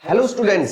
Hello students,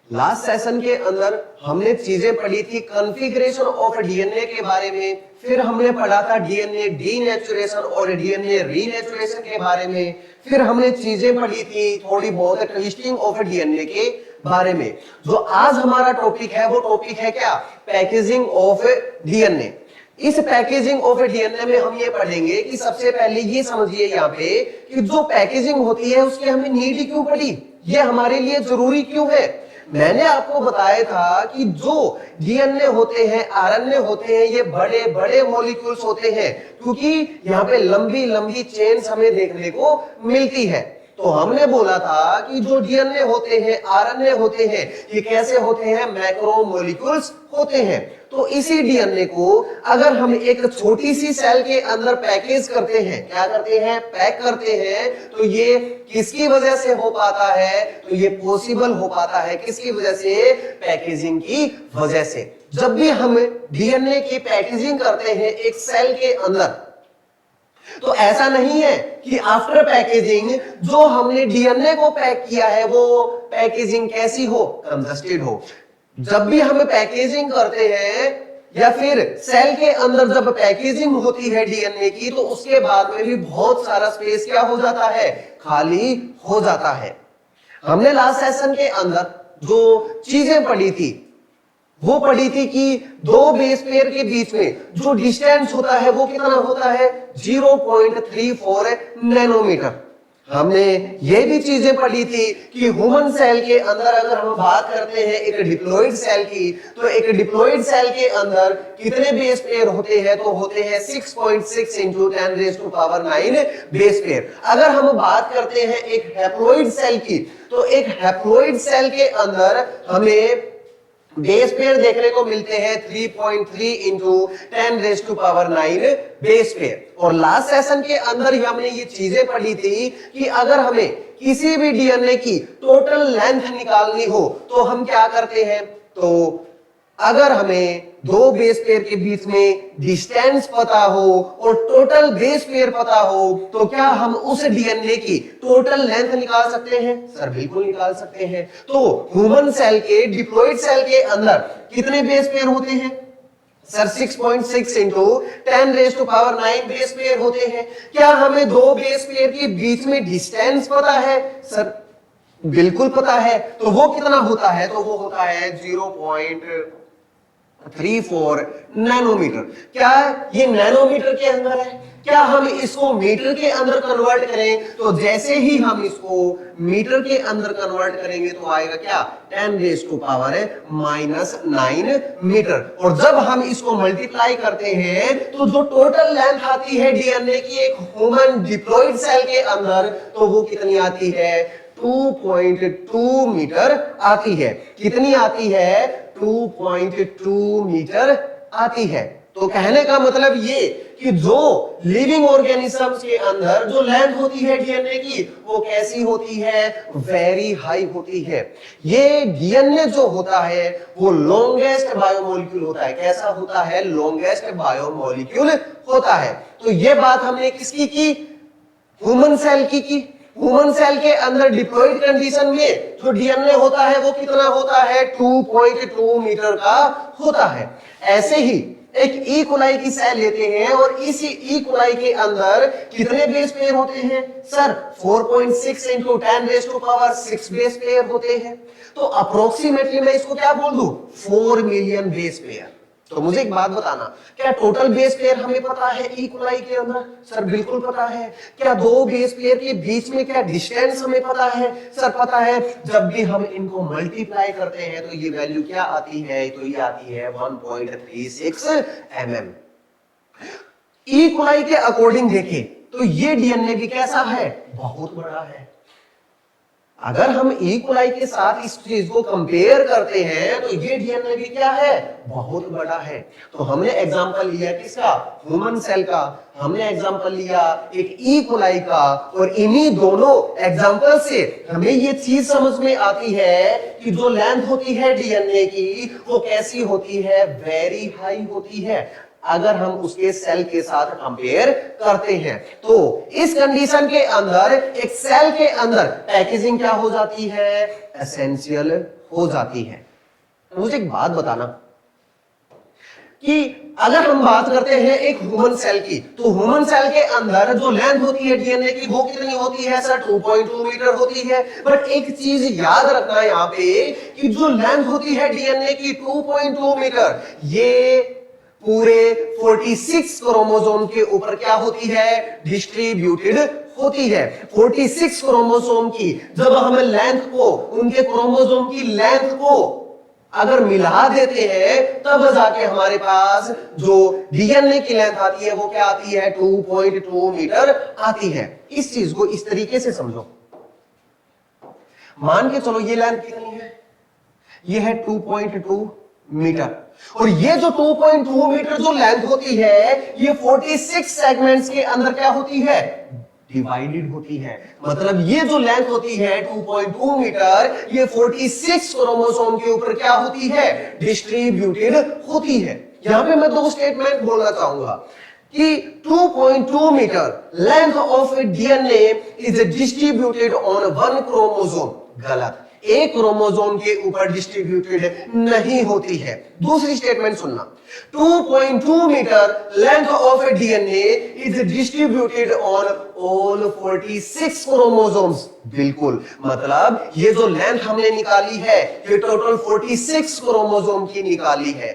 last session के अंदर हमने चीजें पढ़ी थी कॉन्फ़िगरेशन ऑफ डीएनए के बारे में। फिर हमने पढ़ा था डीएनए डीनेचुरेशन और डीएनए रीनेचुरेशन के बारे में। फिर हमने चीजें पढ़ी थी थोड़ी बहुत ट्विस्टिंग ऑफ डीएनए के बारे में। जो आज हमारा टॉपिक है वो टॉपिक है क्या? Packaging of DNA. इस पैकेजिंग ऑफ डीएनए में हम ये पढ़ेंगे कि सबसे पहले ये समझिए यहाँ पे कि जो पैकेजिंग होती है उसकी हमें नीड क्यों पड़ी, ये हमारे लिए जरूरी क्यों है। मैंने आपको बताया था कि जो डीएनए होते हैं, आरएनए होते हैं, ये बड़े बड़े मॉलिक्यूल्स होते हैं क्योंकि यहाँ पे लंबी लंबी चेन्स हमें देखने को मिलती है। तो हमने बोला था कि जो डीएनए होते हैं, आरएनए होते हैं, ये कैसे होते हैं? मैक्रो मॉलिक्यूल्स होते हैं। तो इसी डीएनए को अगर हम एक छोटी सी सेल के अंदर पैकेज करते हैं, क्या करते हैं? पैक करते हैं, तो ये किसकी वजह से हो पाता है? तो ये पॉसिबल हो पाता है किसकी वजह से? पैकेजिंग की वजह से। जब भी हम डीएनए की पैकेजिंग करते हैं एक सेल के अंदर, तो ऐसा नहीं है कि आफ्टर पैकेजिंग जो हमने डीएनए को पैक किया है वो पैकेजिंग कैसी हो? कंजस्टेड हो। जब भी हम पैकेजिंग करते हैं या फिर सेल के अंदर जब पैकेजिंग होती है डीएनए की, तो उसके बाद में भी बहुत सारा स्पेस क्या हो जाता है? खाली हो जाता है। हमने लास्ट सेशन के अंदर जो चीजें पढ़ी थी वो पढ़ी थी कि दो बेस पेयर के बीच में जो डिस्टेंस होता है वो कितना होता है? 0.34 नैनोमीटर। हमने ये भी चीजें पढ़ी थी कि ह्यूमन सेल के अंदर अगर हम बात करते हैं एक डिप्लॉइड सेल की, तो एक डिप्लॉइड सेल के अंदर कितने बेस पेयर होते हैं? तो होते हैं 6.6 इंटू 10⁻⁹ बेस पेयर। अगर हम बात करते हैं एक हैप्लॉइड सेल की, तो एक हैप्लॉइड सेल के अंदर हमें बेस पेयर देखने को मिलते हैं 3.3 इंटू 10⁻⁹ बेस पेयर। और लास्ट सेशन के अंदर ही हमने ये चीजें पढ़ी थी कि अगर हमें किसी भी डीएनए की टोटल लेंथ निकालनी हो तो हम क्या करते हैं? तो अगर हमें दो बेस पेयर के बीच में डिस्टेंस पता हो और टोटल बेस पेयर पता हो, तो क्या हम उस डीएनए की टोटल लेंथ निकाल सकते हैं? सर बिल्कुल निकाल सकते हैं। तो ह्यूमन सेल के, डिप्लॉइड सेल के अंदर कितने बेस पेयर होते हैं? सर 6.6 इंटू 10⁻⁹ बेस पेयर होते हैं। क्या हमें दो बेस पेयर के बीच में डिस्टेंस पता है? सर बिल्कुल पता है। तो वो कितना होता है? तो वो होता है 0.34 नैनोमीटर। क्या ये नैनोमीटर के अंदर है? क्या हम इसको मीटर के अंदर कन्वर्ट करें, तो जैसे ही हम इसको मीटर के अंदर कन्वर्ट करेंगे तो आएगा क्या? 10⁻⁹ मीटर। और जब हम इसको मल्टीप्लाई करते हैं तो जो टोटल लेंथ आती है डीएनए की एक ह्यूमन डिप्लॉइड सेल के अंदर, तो वो कितनी आती है? 2.2 मीटर आती है। कितनी आती है? 2.2 मीटर आती है। तो कहने का मतलब ये कि जो लिविंग ऑर्गेनिजम्स के अंदर जो लेंथ होती है डीएनए की, वो कैसी होती है? वेरी हाई होती है। ये डीएनए जो होता है वो लॉन्गेस्ट बायोमोलिक्यूल होता है। कैसा होता है? लॉन्गेस्ट बायोमोलिक्यूल होता है। तो ये बात हमने किसकी की? ह्यूमन सेल की। ह्यूमन सेल के अंदर डिप्लॉइड कंडीशन में जो डीएनए होता है वो कितना होता है? 2.2 मीटर का होता है। ऐसे ही एक ई कोलाई की सेल लेते हैं और इसी ई कोलाई के अंदर कितने बेस पेयर होते हैं? सर 4.6 इंटू 10⁻⁶ बेस पेयर होते हैं। तो अप्रोक्सीमेटली मैं इसको क्या बोल दूं? 4 मिलियन बेस पेयर। तो मुझे एक बात बताना, क्या टोटल बेस पेयर हमें पता है ई कोलाई के अंदर? सर बिल्कुल पता है। क्या दो बेस पेयर के बीच में क्या डिस्टेंस हमें पता है? सर पता है। जब भी हम इनको मल्टीप्लाई करते हैं तो ये वैल्यू क्या आती है? तो ये आती है 1.36 mm। ई कोलाई के अकॉर्डिंग देखें तो ये डीएनए भी कैसा है? बहुत बड़ा है। अगर हम ई कोलाई के साथ इस चीज को कंपेयर करते हैं तो ये डीएनए भी क्या है? बहुत बड़ा है। तो हमने एग्जांपल लिया किसका? ह्यूमन सेल का। हमने एग्जांपल लिया एक ई कोलाई का, और इन्हीं दोनों एग्जांपल से हमें ये चीज समझ में आती है कि जो लेंथ होती है डीएनए की वो कैसी होती है? वेरी हाई होती है। अगर हम उसके सेल के साथ कंपेयर करते हैं। तो इस कंडीशन के अंदर एक सेल के अंदर पैकेजिंग क्या हो जाती है, एसेंशियल हो जाती है। मुझे एक बात बताना कि अगर हम बात करते हैं एक ह्यूमन सेल की, तो ह्यूमन सेल के अंदर जो लेंथ होती है डीएनए की वो कितनी होती है सर, 2.2 मीटर होती है। बट एक चीज याद रखना है यहाँ पे कि जो लेंथ होती है डीएनए की 2.2 मीटर, ये पूरे 46 क्रोमोसोम के ऊपर क्या होती है, डिस्ट्रीब्यूटेड होती है। 46 क्रोमोसोम की जब हम लेंथ को, उनके क्रोमोसोम की लेंथ को अगर मिला देते हैं तब जाके हमारे पास जो डीएनए की लेंथ आती है वो क्या आती है, 2.2 मीटर आती है। इस चीज को इस तरीके से समझो, मान के चलो ये लेंथ कितनी है, ये है 2.2 मीटर, और ये जो 2.2 मीटर जो लेंथ होती है ये 46 सेगमेंट्स के अंदर क्या होती है, डिवाइडेड होती है। मतलब ये जो लेंथ होती है 2.2 मीटर, ये 46 क्रोमोसोम के ऊपर क्या होती है, डिस्ट्रीब्यूटेड होती है। यहां पे मैं दो स्टेटमेंट बोलना चाहूंगा कि 2.2 metre length of DNA is distributed on one chromosome, गलत, एक क्रोमोसोम के ऊपर डिस्ट्रीब्यूटेड नहीं होती है। दूसरी स्टेटमेंट सुनना, 2.2 metre length of DNA is distributed on all 46 chromosomes, बिल्कुल, मतलब ये जो लेंथ हमने निकाली है ये टोटल 46 क्रोमोसोम की निकाली है।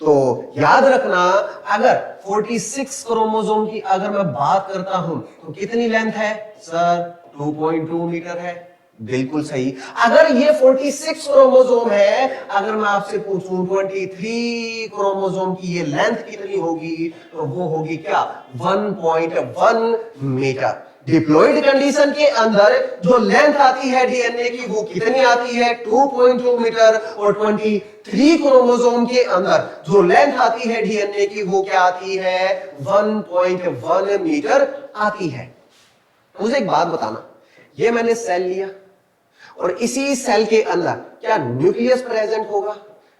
तो याद रखना, अगर 46 क्रोमोसोम की अगर मैं बात करता हूं तो कितनी लेंथ है सर, 2.2 मीटर है, बिल्कुल सही। अगर ये 46 क्रोमोसोम है, अगर मैं आपसे पूछूं 23 क्रोमोसोम की ये लेंथ कितनी होगी, तो वो होगी क्या, 1.1 मीटर। डिप्लॉयड कंडीशन के अंदर जो लेंथ आती है डीएनए की वो कितनी आती है, 2.2 मीटर, और 23 क्रोमोसोम के अंदर जो लेंथ आती है डीएनए की वो क्या आती है, 1.1 मीटर आती है। मुझे एक बात बताना, ये मैंने सेल लिया और इसी सेल के अंदर क्या न्यूक्लियस प्रेजेंट होगा,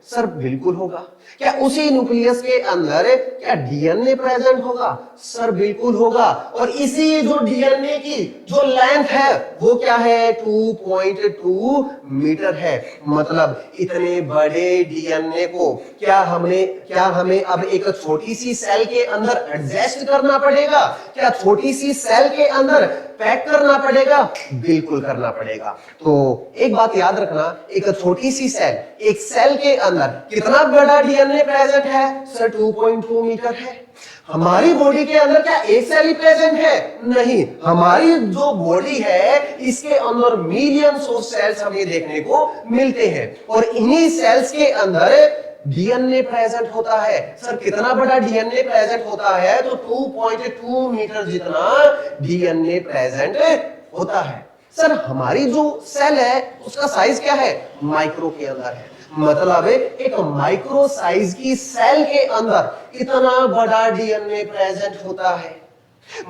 सर बिल्कुल होगा। क्या उसी न्यूक्लियस के अंदर क्या डीएनए प्रेजेंट होगा, सर बिल्कुल होगा। और इसी जो डीएनए की जो लेंथ है वो क्या है, 2.2 मीटर है। मतलब इतने बड़े डीएनए को क्या हमें अब एक छोटी सी सेल के अंदर एडजस्ट करना पड़ेगा, क्या छोटी सी सेल के अंदर पैक करना पड़ेगा, बिल्कुल करना पड़ेगा। तो एक बात याद रखना, एक छोटी सी सेल, एक सेल के अंदर कितना बड़ा डीएनए प्रेजेंट है, सर 2.2 मीटर है। हमारी बॉडी के अंदर क्या एक सेल ही प्रेजेंट है, नहीं, हमारी जो बॉडी है इसके अंदर मिलियंस ऑफ सेल्स हमें देखने को मिलते हैं, और इन्हीं सेल्स के अंदर डीएनए प्रेजेंट होता है। सर कितना बड़ा डीएनए प्रेजेंट होता है, तो 2.2 मीटर जितना डीएनए प्रेजेंट होता है। सर हमारी जो सेल है उसका साइज क्या है, माइक्रो के अंदर है। मतलब एक माइक्रो साइज की सेल के अंदर इतना बड़ा डीएनए प्रेजेंट होता है।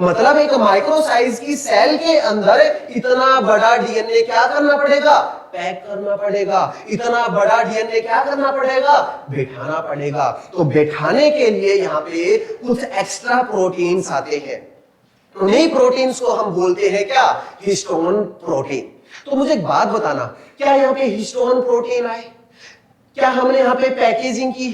मतलब एक माइक्रो साइज की सेल के अंदर इतना बड़ा डीएनए क्या करना पड़ेगा, पैक करना पड़ेगा। इतना बड़ा डीएनए क्या करना पड़ेगा, बैठाना पड़ेगा। तो बैठाने के लिए यहाँ पे कुछ एक्स्ट्रा प्रोटीन्स आते हैं, उन्हीं प्रोटीन्स को हम बोलते हैं क्या, हिस्टोन प्रोटीन। तो मुझे एक बात बताना, क्या यहाँ पे हिस्टोन प्रोटीन आए, क्या हमने यहाँ पे पैकेजिंग की,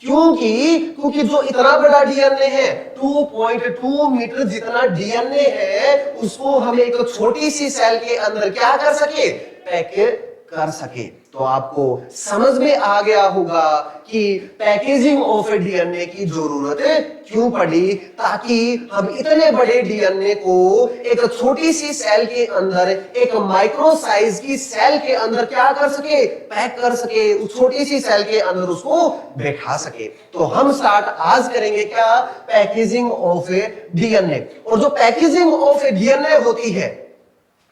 क्योंकि जो इतना बड़ा डीएनए है 2.2 मीटर जितना डीएनए है उसको हम एक छोटी सी सेल के अंदर क्या कर सके, पैक कर सके। तो आपको समझ में आ गया होगा कि पैकेजिंग ऑफ डीएनए की जरूरत क्यों पड़ी, ताकि हम इतने बड़े डीएनए को एक छोटी सी सेल के अंदर, एक माइक्रो साइज की सेल के अंदर क्या कर सके, पैक कर सके, उस छोटी सी सेल के अंदर उसको बैठा सके। तो हम स्टार्ट आज करेंगे क्या, पैकेजिंग ऑफ डीएनए। और जो पैकेजिंग ऑफ डीएनए होती है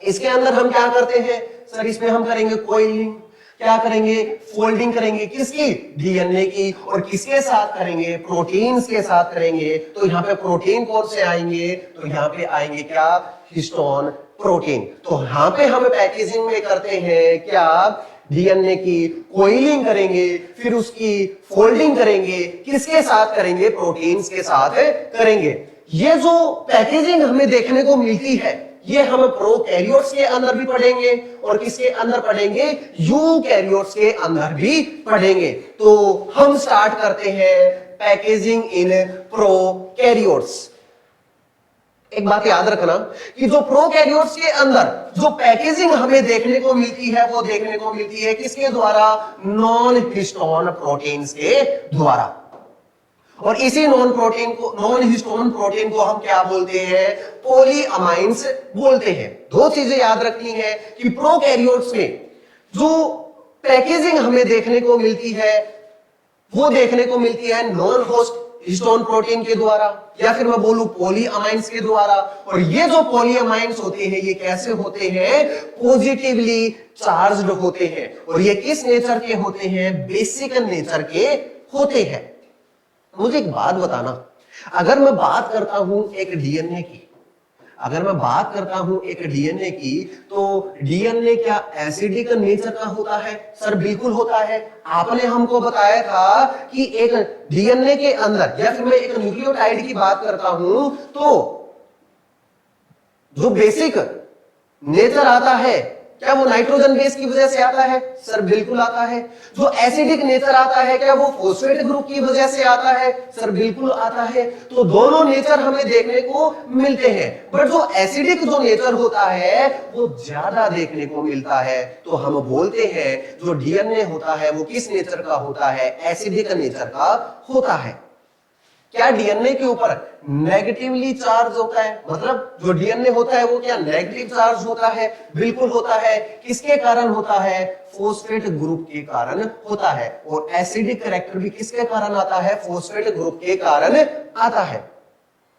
इसके अंदर हम क्या करते हैं, सर इसमें हम करेंगे कोइलिंग, क्या करेंगे, फोल्डिंग करेंगे, किसकी, डीएनए की, और किसके साथ करेंगे, प्रोटीन्स के साथ करेंगे। तो यहाँ पे प्रोटीन कौन से आएंगे, तो यहाँ पे आएंगे क्या, हिस्टोन प्रोटीन। तो यहाँ पे हम पैकेजिंग में करते हैं क्या, डीएनए की कोइलिंग करेंगे, फिर उसकी फोल्डिंग करेंगे, किसके साथ करेंगे? प्रोटीन्स के साथ करेंगे। ये जो पैकेजिंग हमें देखने को मिलती है, ये हम प्रोकैरियोट्स के अंदर भी पढ़ेंगे और किसके अंदर पढ़ेंगे? यूकैरियोट्स के अंदर भी पढ़ेंगे। तो हम स्टार्ट करते हैं पैकेजिंग इन प्रोकैरियोट्स। एक बात याद रखना कि जो प्रोकैरियोट्स के अंदर जो पैकेजिंग हमें देखने को मिलती है, वो देखने को मिलती है किसके द्वारा? नॉन हिस्टोन प्रोटीन्स के द्वारा। और इसी नॉन हिस्टोन प्रोटीन को हम क्या बोलते हैं? पॉलीअमाइन्स बोलते हैं। दो चीजें याद रखनी है कि प्रोकैरियोट्स में जो पैकेजिंग हमें देखने को मिलती है, वो देखने को मिलती है नॉन होस्ट हिस्टोन प्रोटीन के द्वारा, या फिर मैं बोलूं पॉलीअमाइन्स के द्वारा। और ये जो पॉलीअमाइन्स होते हैं, ये कैसे होते हैं? पॉजिटिवली चार्ज्ड होते हैं। और ये किस नेचर के होते हैं? बेसिक नेचर के होते हैं। मुझे एक बात बताना, अगर मैं बात करता हूं एक डीएनए की, तो डीएनए क्या एसिडिक नेचर का होता है? सर बिल्कुल होता है। आपने हमको बताया था कि एक डीएनए के अंदर, या फिर मैं एक न्यूक्लियोटाइड की बात करता हूं, तो जो बेसिक नेचर आता है, क्या वो नाइट्रोजन बेस की वजह से आता है? सर बिल्कुल आता है। जो एसिडिक नेचर आता है, क्या वो फॉस्फेट ग्रुप की वजह से आता है? सर बिल्कुल आता है। तो दोनों नेचर हमें देखने को मिलते हैं, बट जो एसिडिक जो नेचर होता है वो ज्यादा देखने को मिलता है। तो हम बोलते हैं जो डीएनए होता है वो किस नेचर का होता है? एसिडिक नेचर का होता है। क्या डीएनए के ऊपर नेगेटिवली चार्ज होता है? मतलब जो डीएनए होता है वो क्या नेगेटिव चार्ज होता है? बिल्कुल होता है। किसके कारण होता है? फॉस्फेट ग्रुप के कारण होता है। और एसिडिक कैरेक्टर भी किसके कारण आता है? फॉस्फेट ग्रुप के कारण आता है।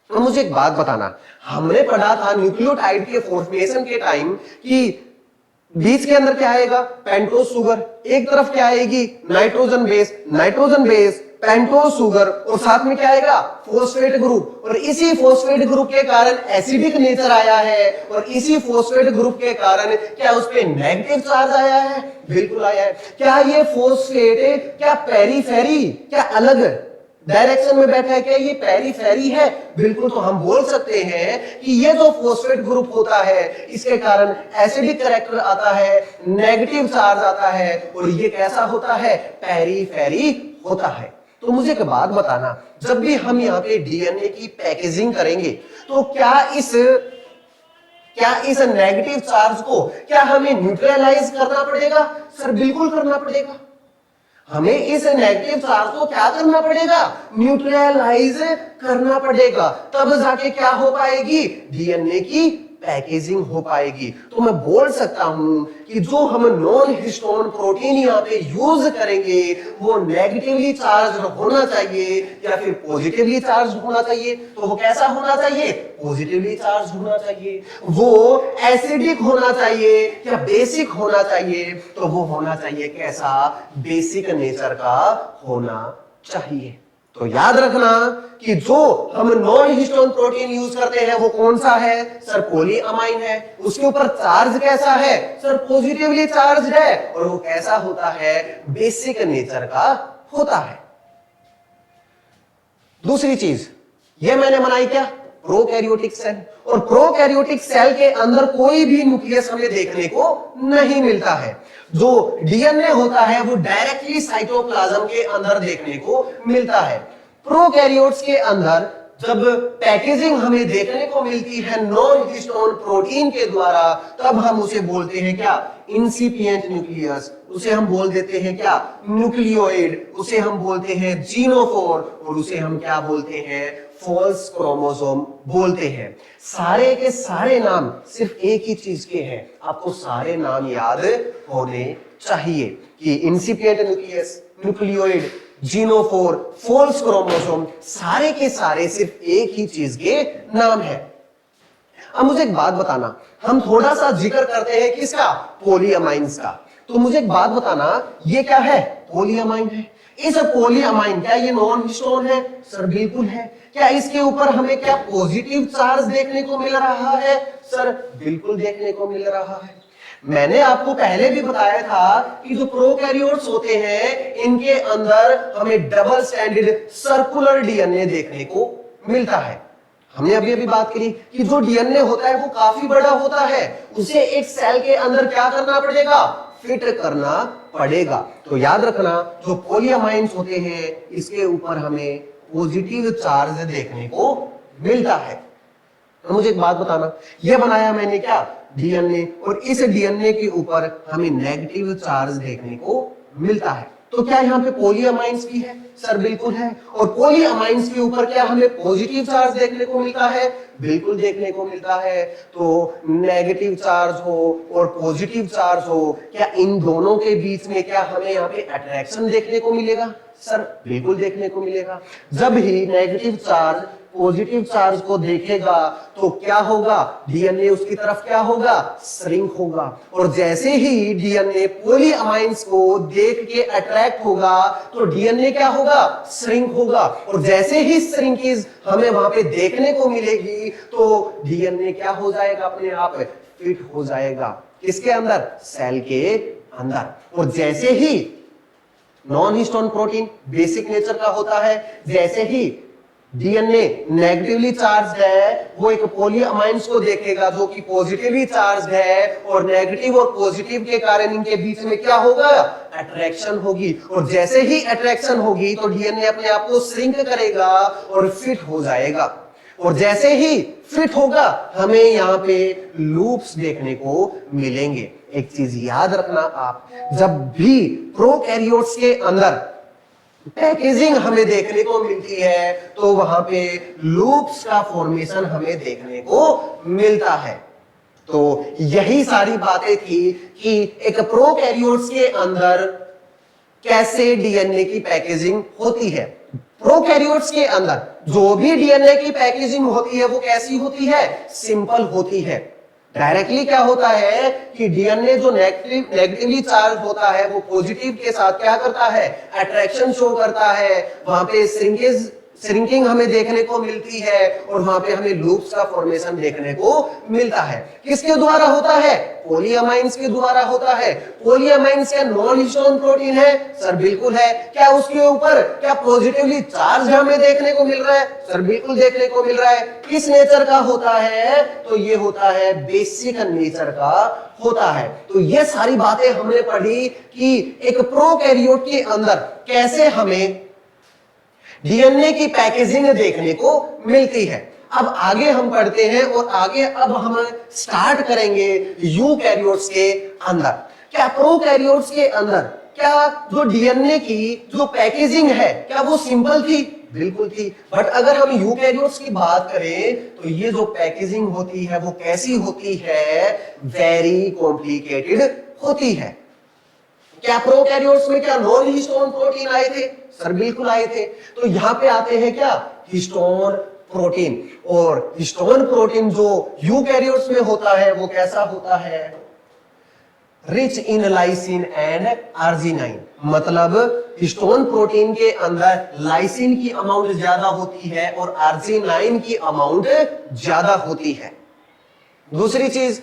तो मुझे एक बात बताना, हमने पढ़ा था न्यूक्लियोटाइड के फॉर्मेशन के टाइम कि बीच के अंदर क्या आएगा? Pentose sugar. एक तरफ क्या आएगी? नाइट्रोजन बेस पेंटोज शुगर, और साथ में क्या आएगा? Phosphate group. और इसी फॉस्फेट ग्रुप के कारण एसिडिक नेचर आया है, और इसी फॉस्फेट ग्रुप के कारण क्या उस पे नेगेटिव चार्ज आया है? बिल्कुल आया है। क्या ये फॉस्फेट क्या पेरीफेरी, क्या अलग डायरेक्शन में बैठा है? क्या ये पेरीफेरी है? बिल्कुल। तो हम बोल सकते हैं कि ये जो फॉस्फेट ग्रुप होता है, इसके कारण एसिडिक कैरेक्टर आता है, नेगेटिव चार्ज आता है, और ये कैसा होता है? पेरीफेरी होता है। तो मुझे एक बात बताना, जब भी हम यहाँ पे डीएनए की पैकेजिंग करेंगे, तो क्या इस नेगेटिव चार्ज को क्या हमें न्यूट्रलाइज करना पड़ेगा? सर बिल्कुल करना पड़ेगा। हमें इस नेगेटिव चार्ज को क्या करना पड़ेगा? न्यूट्रलाइज करना पड़ेगा। तब जाके क्या हो पाएगी? डीएनए की पैकेजिंग हो पाएगी। तो मैं बोल सकता हूं कि जो हम नॉन हिस्टोन प्रोटीन यहाँ पे यूज करेंगे वो नेगेटिवली चार्ज होना चाहिए या फिर पॉजिटिवली चार्ज होना चाहिए। तो वो कैसा होना चाहिए? पॉजिटिवली चार्ज होना चाहिए। वो एसिडिक होना चाहिए या बेसिक होना चाहिए? तो वो होना चाहिए कैसा? बेसिक नेचर का होना चाहिए। तो याद रखना कि जो हम नॉन हिस्टोन प्रोटीन यूज करते हैं वो कौन सा है? सर पॉलीअमाइन है। उसके ऊपर चार्ज कैसा है? सर पॉजिटिवली चार्ज है। और वो कैसा होता है? बेसिक नेचर का होता है। दूसरी चीज ये मैंने बनाई क्या? Prokaryotic cell. और प्रोकैरियोटिक सेल के अंदर कोई भी न्यूक्लियस हमें देखने को नहीं मिलता है। जो डीएनए होता है वो डायरेक्टली साइटोप्लाज्म के अंदर देखने को मिलता है। प्रोकैरियोट्स के अंदर जब पैकेजिंग हमें देखने को मिलती है नॉन हिस्टोन प्रोटीन के द्वारा, तब हम उसे बोलते हैं क्या? इंसिपिएंट न्यूक्लियस। उसे हम बोल देते हैं क्या? न्यूक्लियोइड। उसे हम बोलते हैं जीनोफोर, और उसे हम क्या बोलते हैं? फॉल्स क्रोमोसोम बोलते हैं। सारे के सारे नाम सिर्फ एक ही चीज के हैं। आपको सारे नाम याद होने चाहिए कि incipient nucleus, nucleoid, genophore, false chromosome, सारे के सारे सिर्फ एक ही चीज के नाम है। अब मुझे एक बात बताना, हम थोड़ा सा जिक्र करते हैं किसका? पॉलीअमाइन्स का। तो मुझे एक बात बताना, ये क्या है? पॉलीअमाइन है। इस पॉलीअमाइन क्या ये नॉन हिस्टोन है? सर बिल्कुल है। क्या इसके ऊपर हमें क्या पॉजिटिव चार्ज देखने को मिल रहा है? सर बिल्कुल देखने को मिल रहा है। मैंने आपको पहले भी बताया था कि जो प्रोकैरियोट्स होते हैं इनके अंदर हमें डबल स्टैंडर्ड सर्कुलर डीएनए देखने को मिलता है। हमने अभी अभी बात करी कि जो डीएनए होता है वो काफी बड़ा होता है, उसे एक सेल के अंदर क्या करना पड़ेगा, फिट करना पड़ेगा। तो याद रखना जो पॉलीअमाइन्स होते हैं इसके ऊपर हमें पॉजिटिव चार्ज देखने को मिलता है। तो मुझे एक बात बताना, यह बनाया मैंने क्या, डीएनए, और इस डीएनए के ऊपर हमें नेगेटिव चार्ज देखने को मिलता है। तो क्या यहाँ पे पॉलीअमाइन्स भी है? सर बिल्कुल है। और पॉलीअमाइन्स के ऊपर क्या हमें पॉजिटिव चार्ज देखने को मिलता है? बिल्कुल देखने को मिलता है। तो नेगेटिव चार्ज हो और पॉजिटिव चार्ज हो, क्या इन दोनों के बीच में क्या हमें यहाँ पे अट्रैक्शन देखने को मिलेगा? सर बिल्कुल देखने को मिलेगा। जब ही नेगेटिव चार्ज पॉजिटिव चार्ज को देखेगा तो क्या होगा, डीएनए उसकी तरफ क्या होगा, श्रिंक होगा। और जैसे ही डीएनए पॉलीअमाइन्स को देख के अट्रैक्ट होगा तो डीएनए क्या होगा, श्रिंक होगा। और जैसे ही श्रिंकेज हमें वहां पे देखने को मिलेगी तो डीएनए क्या हो जाएगा, अपने आप फिट हो जाएगा। किसके अंदर, सेल के अंदर। और जैसे ही non histone protein basic nature का होता है, जैसे ही डीएनए नेगेटिवली चार्ज है वो एक पॉलीअमाइन्स को देखेगा जो कि पॉजिटिवली चार्ज है, और नेगेटिव और पॉजिटिव के कारण इनके बीच में क्या होगा, अट्रैक्शन होगी। और जैसे ही अट्रैक्शन होगी तो डीएनए अपने आप को श्रिंक करेगा और फिट हो जाएगा। और जैसे ही फिट होगा हमें यहाँ पे लूप्स देखने को मिलेंगे। एक चीज याद रखना आप, जब भी प्रोकैरियोट्स के अंदर पैकेजिंग हमें देखने को मिलती है तो वहां पे लूप्स का फॉर्मेशन हमें देखने को मिलता है। तो यही सारी बातें थी कि एक प्रोकैरियोट्स के अंदर कैसे डीएनए की पैकेजिंग होती है। प्रोकैरियोट्स के अंदर जो भी डीएनए की पैकेजिंग होती है वो कैसी होती है, सिंपल होती है। डायरेक्टली क्या होता है कि डीएनए जो नेगेटिवली चार्ज होता है वो पॉजिटिव के साथ क्या करता है, अट्रैक्शन शो करता है। वहां पे श्रिंकिंग हमें देखने को मिलती है और वहां पे हमें लूप्स का फॉर्मेशन देखने को मिलता है। किसके द्वारा होता है, पॉलीअमाइन्स के द्वारा होता है। पॉलीअमाइन्स क्या नॉन हिस्टोन प्रोटीन है? सर बिल्कुल है। क्या उसके ऊपर क्या पॉजिटिवली चार्ज हमें देखने को मिल रहा है? सर बिल्कुल देखने को मिल रहा है। किस नेचर का होता है, तो ये होता है बेसिक नेचर का होता है। तो ये सारी बातें हमने पढ़ी कि एक प्रोकैरियोट के अंदर कैसे हमें डीएनए की पैकेजिंग देखने को मिलती है। अब आगे हम पढ़ते हैं और आगे अब हम स्टार्ट करेंगे यूकैरियोट्स के अंदर। क्या प्रोकैरियोट्स के अंदर क्या जो डीएनए की जो पैकेजिंग है क्या वो सिंपल थी? बिल्कुल थी। बट अगर हम यूकैरियोट्स की बात करें तो ये जो पैकेजिंग होती है वो कैसी होती है, वेरी कॉम्प्लिकेटेड होती है। क्या प्रोकैरियोट्स में क्या नॉन हिस्टोन प्रोटीन आए थे? सर बिल्कुल आए थे। तो यहां पे आते हैं क्या, हिस्टोन प्रोटीन। और हिस्टोन प्रोटीन जो यूकैरियोट्स में होता है वो कैसा होता है, rich in lysine and arginine. मतलब हिस्टोन प्रोटीन के अंदर लाइसिन की अमाउंट ज्यादा होती है और आर्जिनाइन की अमाउंट ज्यादा होती है। दूसरी चीज,